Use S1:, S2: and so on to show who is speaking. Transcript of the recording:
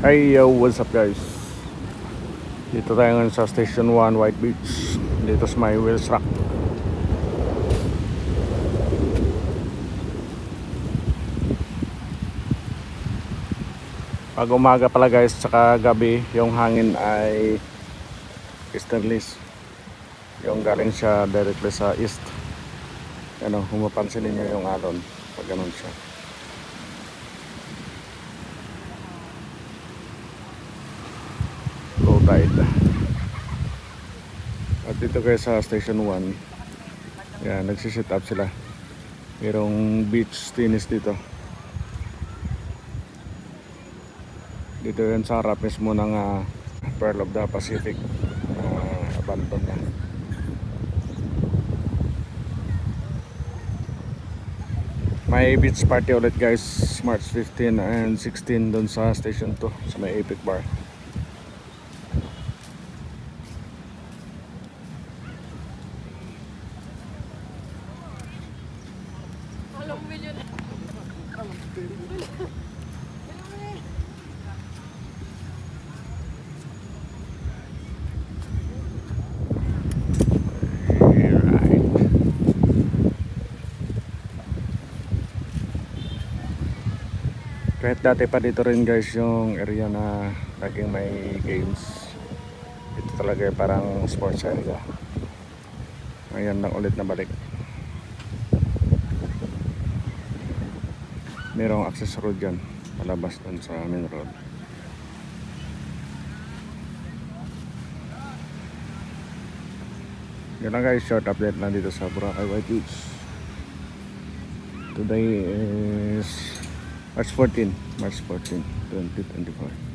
S1: Hey yo, what's up guys? Dito tayo ngayon sa Station 1 White Beach. Dito sa may Wheels Rock. Pag umaga pala guys, tsaka gabi, yung hangin ay easterlies. Yung galing siya directly sa east. Ano, kung mapansin niyo yung alon, pag ganun siya. Low tide. At dito guys sa Station 1, yan, nagsisit up sila. Mayroong beach tennis dito. Dito yan sa harap mismo ng Pearl of the Pacific. Abandon na. May beach party ulit guys, March 15 and 16 doon sa Station 2 sa may Epic Bar. Kahit dati pa dito rin guys yung area na laging may games. Ito talaga parang sports area. Ngayon lang ulit na balik. Merong access road dyan, palabas dun sa main road. Yan lang guys, short update lang dito sa Boracay White Beach. Today is March 14, 2024.